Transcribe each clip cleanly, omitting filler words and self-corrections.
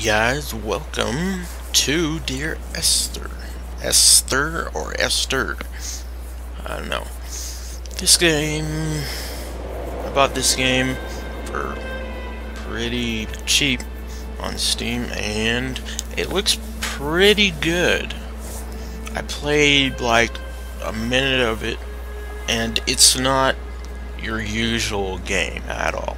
guys, welcome to Dear Esther. Esther or Esther? I don't know. This game, I bought this game for pretty cheap on Steam and it looks pretty good. I played like a minute of it and it's not your usual game at all.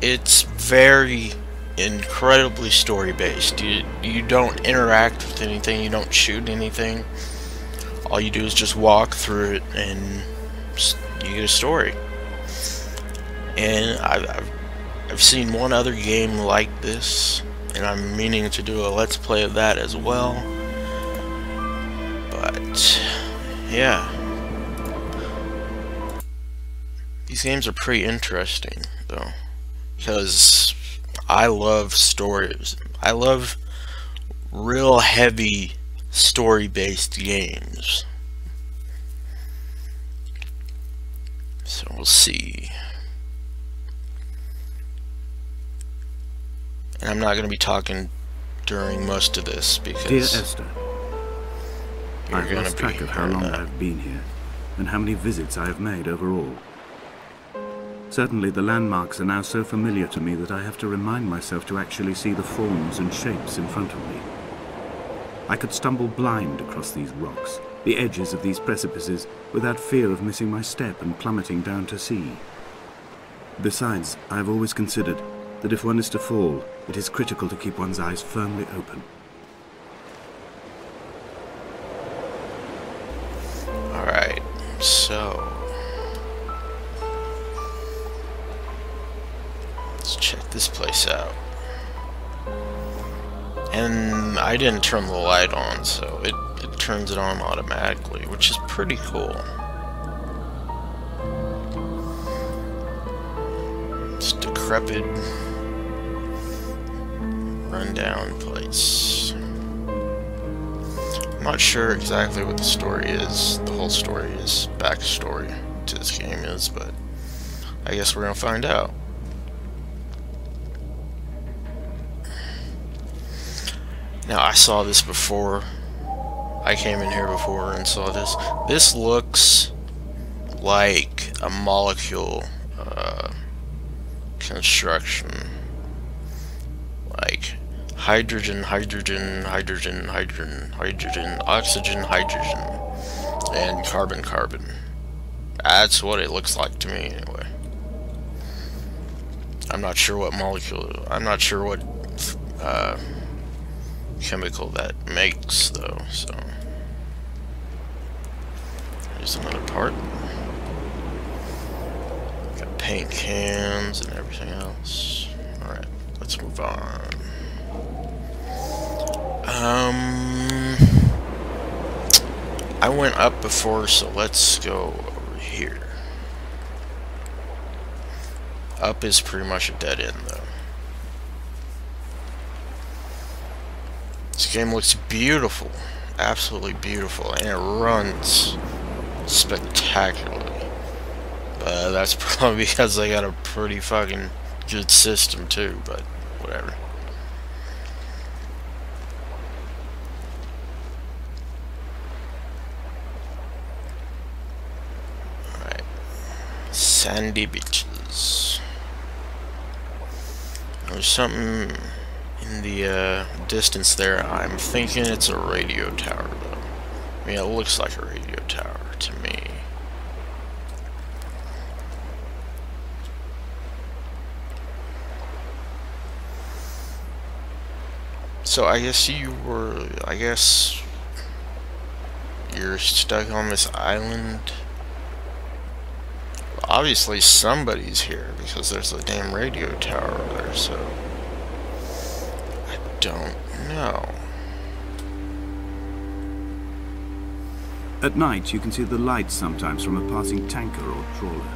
It's very incredibly story based. You don't interact with anything, you don't shoot anything. All you do is just walk through it and you get a story. And I've seen one other game like this and I'm meaning to do a let's play of that as well. But yeah, these games are pretty interesting though, because I love stories. I love real heavy story-based games. So we'll see. And I'm not going to be talking during most of this because Dear Esther, you're I've going lost to be track of how long I've been here and how many visits I have made overall. Certainly the landmarks are now so familiar to me that I have to remind myself to actually see the forms and shapes in front of me. I could stumble blind across these rocks, the edges of these precipices, without fear of missing my step and plummeting down to sea. Besides, I have always considered that if one is to fall, it is critical to keep one's eyes firmly open. Alright, so let's check this place out. And I didn't turn the light on, so it turns it on automatically, which is pretty cool. It's decrepit, rundown place. I'm not sure exactly what the story is. The whole story is backstory to this game is, but I guess we're gonna find out. Now, I saw this before. I came in here before and saw this. This looks like a molecule construction. Like hydrogen, hydrogen, hydrogen, hydrogen, hydrogen, oxygen, hydrogen, and carbon, carbon. That's what it looks like to me, anyway. I'm not sure what molecule, I'm not sure what chemical that makes though, so here's another part. Got paint cans and everything else. Alright, let's move on. I went up before, so let's go over here. Up is pretty much a dead end though. This game looks beautiful, absolutely beautiful, and it runs spectacularly. But that's probably because they got a pretty fucking good system too, but whatever. Alright. Sandy beaches. There's something in the distance there. I'm thinking it's a radio tower though. I mean, it looks like a radio tower to me. So I guess you're stuck on this island. Well, obviously somebody's here because there's a damn radio tower over there, so don't know. At night, you can see the lights sometimes from a passing tanker or trawler.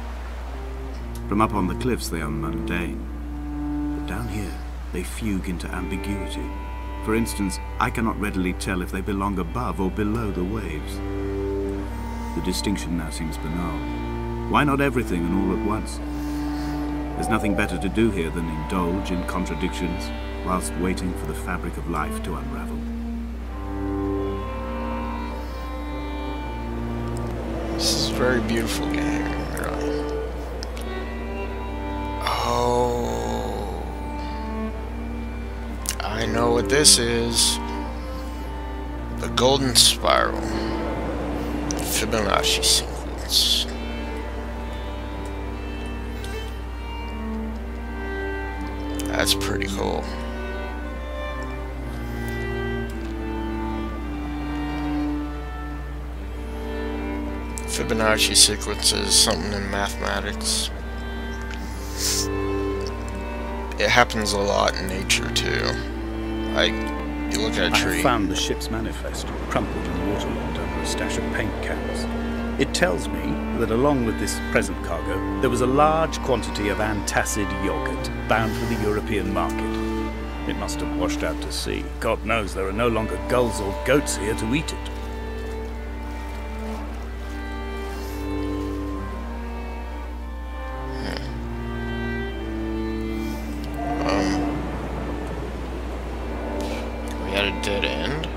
From up on the cliffs, they are mundane. But down here, they fugue into ambiguity. For instance, I cannot readily tell if they belong above or below the waves. The distinction now seems banal. Why not everything and all at once? There's nothing better to do here than indulge in contradictions, whilst waiting for the fabric of life to unravel. This is a very beautiful game, really. Oh, I know what this is. The Golden Spiral. Fibonacci sequence. That's pretty cool. Fibonacci sequence is something in mathematics. It happens a lot in nature too. Like, you look at a tree. I found the ship's manifest, crumpled and waterlogged under a stash of paint cans. It tells me that along with this present cargo, there was a large quantity of antacid yogurt bound for the European market. It must have washed out to sea. God knows there are no longer gulls or goats here to eat it. We had a dead end.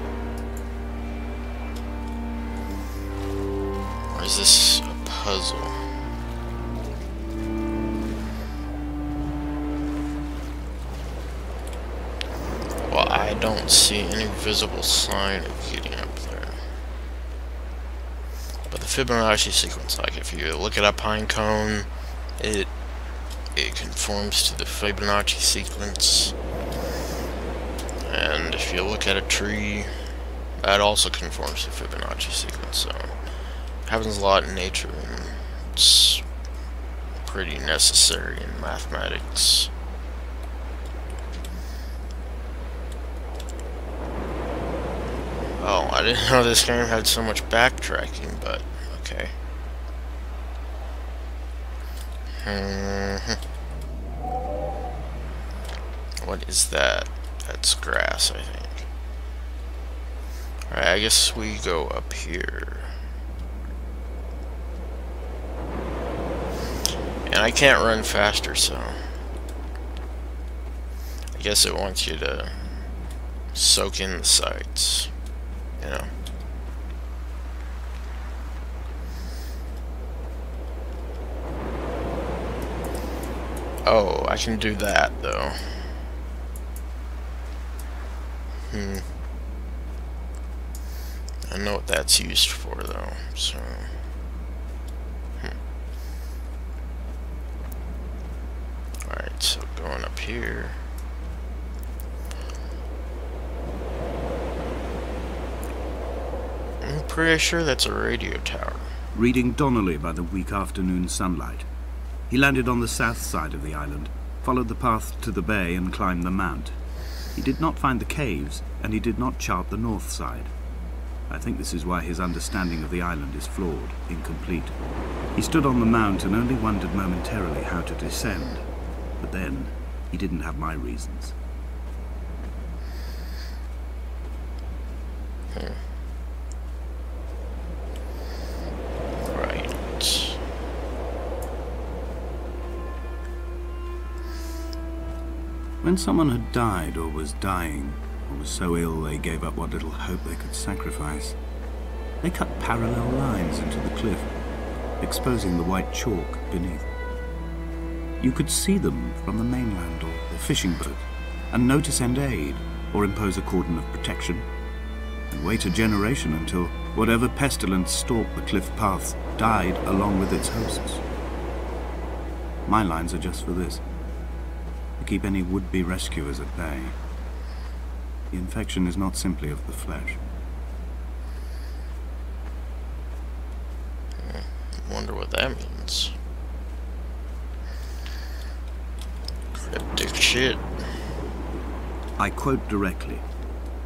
Or is this a puzzle? Well, I don't see any visible sign of getting up there. But the Fibonacci sequence, like if you look at a pine cone, it conforms to the Fibonacci sequence. And if you look at a tree, that also conforms to the Fibonacci sequence. So it happens a lot in nature, and it's pretty necessary in mathematics. Oh, I didn't know this game had so much backtracking, but okay. What is that? That's grass, I think. Alright, I guess we go up here. And I can't run faster, so I guess it wants you to soak in the sights, you know. Oh, I can do that, though. I know what that's used for, though, so... Alright, so going up here... I'm pretty sure that's a radio tower. Reading Donnelly by the weak afternoon sunlight. He landed on the south side of the island, followed the path to the bay and climbed the mount. He did not find the caves, and he did not chart the north side. I think this is why his understanding of the island is flawed, incomplete. He stood on the mount and only wondered momentarily how to descend. But then, he didn't have my reasons. Right. When someone had died or was dying, or was so ill they gave up what little hope they could sacrifice, they cut parallel lines into the cliff, exposing the white chalk beneath. You could see them from the mainland or the fishing boat, and know to send aid or impose a cordon of protection, and wait a generation until whatever pestilence stalked the cliff paths died along with its hosts. My lines are just for this, to keep any would-be rescuers at bay. The infection is not simply of the flesh. Wonder what that means. Cryptic shit. I quote directly,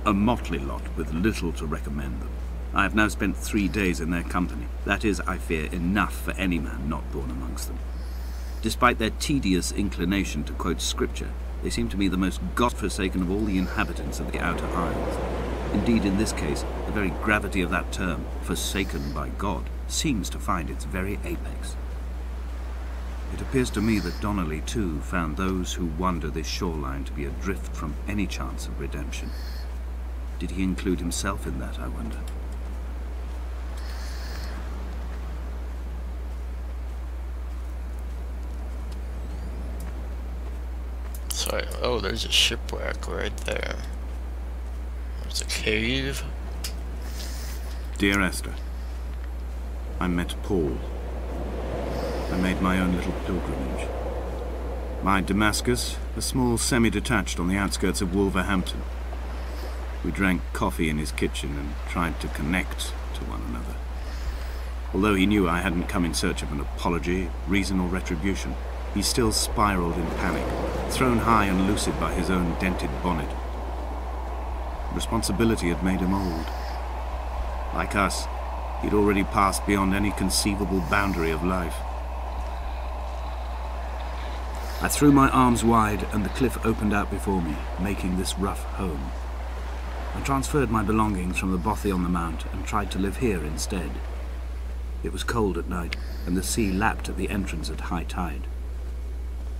a motley lot with little to recommend them. I have now spent 3 days in their company. That is, I fear, enough for any man not born amongst them. Despite their tedious inclination to quote scripture, they seem to me the most God-forsaken of all the inhabitants of the Outer Isles. Indeed, in this case, the very gravity of that term, forsaken by God, seems to find its very apex. It appears to me that Donnelly, too, found those who wander this shoreline to be adrift from any chance of redemption. Did he include himself in that, I wonder? So, oh, there's a shipwreck right there. There's a cave. Dear Esther, I met Paul. I made my own little pilgrimage. My Damascus, a small semi-detached on the outskirts of Wolverhampton. We drank coffee in his kitchen and tried to connect to one another. Although he knew I hadn't come in search of an apology, reason or retribution, he still spiraled in panic, thrown high and lucid by his own dented bonnet. Responsibility had made him old. Like us, he'd already passed beyond any conceivable boundary of life. I threw my arms wide and the cliff opened out before me, making this rough home. I transferred my belongings from the bothy on the mount and tried to live here instead. It was cold at night, and the sea lapped at the entrance at high tide.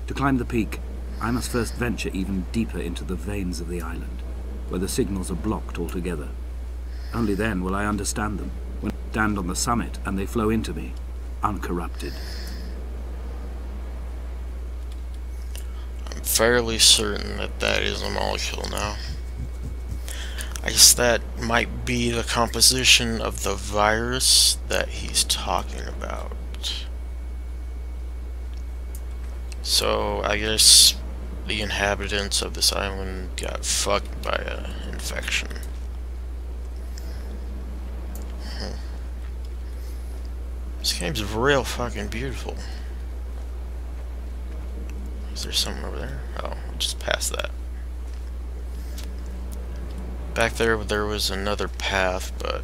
To climb the peak, I must first venture even deeper into the veins of the island, where the signals are blocked altogether. Only then will I understand them, when I stand on the summit and they flow into me, uncorrupted. I'm fairly certain that that is a molecule now. I guess that might be the composition of the virus that he's talking about. So, I guess the inhabitants of this island got fucked by an infection. This game's real fucking beautiful. Is there something over there? Oh, just past that. Back there was another path, but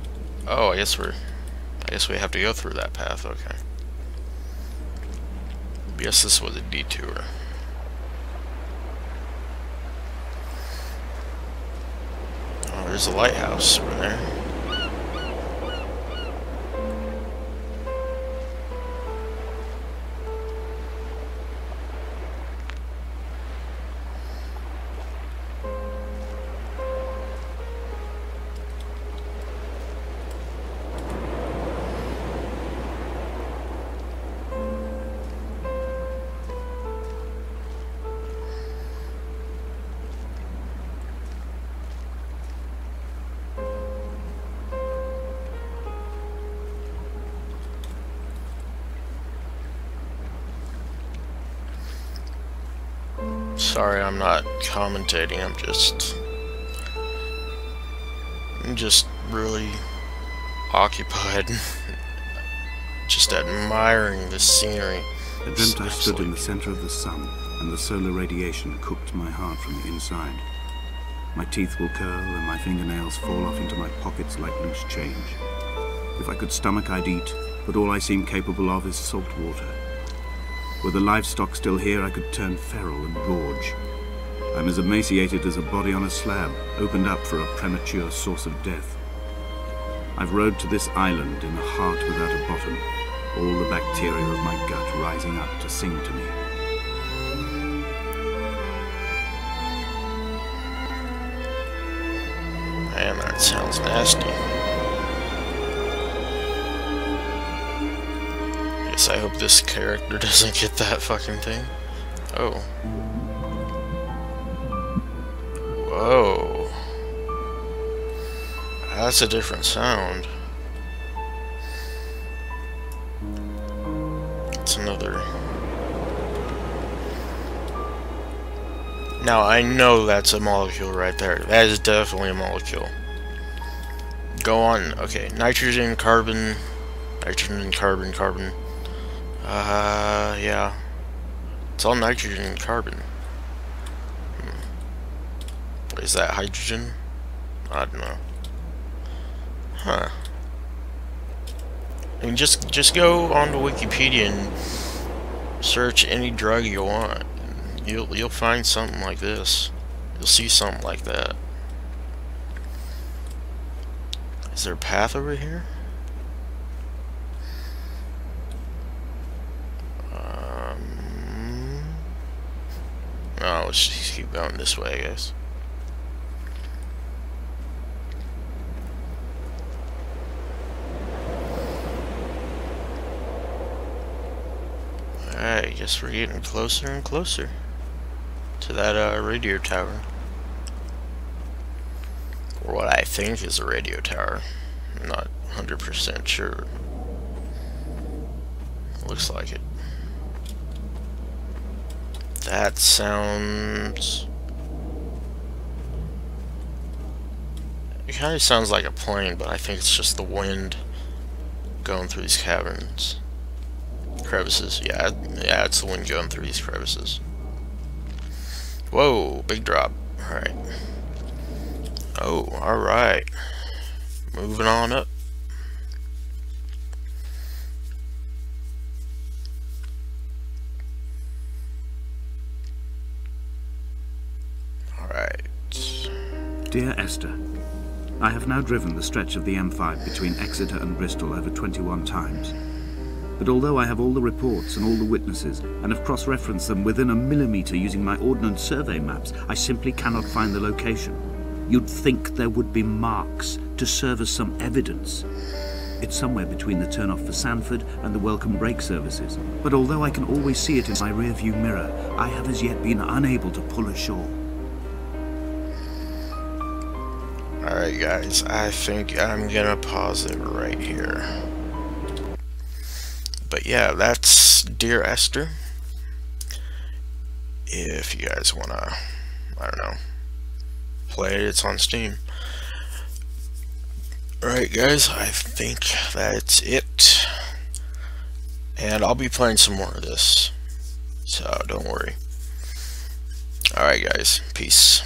oh, I guess we have to go through that path. Okay. I guess this was a detour. Oh, there's a lighthouse over there. Sorry, I'm not commentating. I'm just really occupied, just admiring the scenery. I dreamt I stood in the center of the sun, and the solar radiation cooked my heart from the inside. My teeth will curl, and my fingernails fall off into my pockets like loose change. If I could stomach, I'd eat, but all I seem capable of is salt water. Were the livestock still here, I could turn feral and gorge. I'm as emaciated as a body on a slab, opened up for a premature source of death. I've rowed to this island in a heart without a bottom, all the bacteria of my gut rising up to sing to me. Man, that sounds nasty. I hope this character doesn't get that fucking thing. Oh. Whoa. That's a different sound. It's another. Now, I know that's a molecule right there. That is definitely a molecule. Go on. Okay. Nitrogen, carbon. Nitrogen, carbon, carbon. Yeah. It's all nitrogen and carbon. Is that hydrogen? I don't know. Huh. I mean, just go onto Wikipedia and search any drug you want. You'll find something like this. You'll see something like that. Is there a path over here? let's just keep going this way, I guess. Alright, I guess we're getting closer and closer to that radio tower. Or what I think is a radio tower. I'm not 100% sure. Looks like it. That sounds... It kind of sounds like a plane, but I think it's just the wind going through these caverns. Crevices. Yeah, it's the wind going through these crevices. Whoa, big drop. Alright. Oh, alright. Moving on up. Alright. Dear Esther, I have now driven the stretch of the M5 between Exeter and Bristol over 21 times. But although I have all the reports and all the witnesses, and have cross-referenced them within a millimetre using my Ordnance Survey maps, I simply cannot find the location. You'd think there would be marks to serve as some evidence. It's somewhere between the turnoff for Sanford and the welcome brake services. But although I can always see it in my rear-view mirror, I have as yet been unable to pull ashore. Alright guys, I think I'm gonna pause it right here. But yeah, that's Dear Esther. If you guys wanna, I don't know, play it, it's on Steam. Alright guys, I think that's it. And I'll be playing some more of this, so don't worry. Alright guys, peace.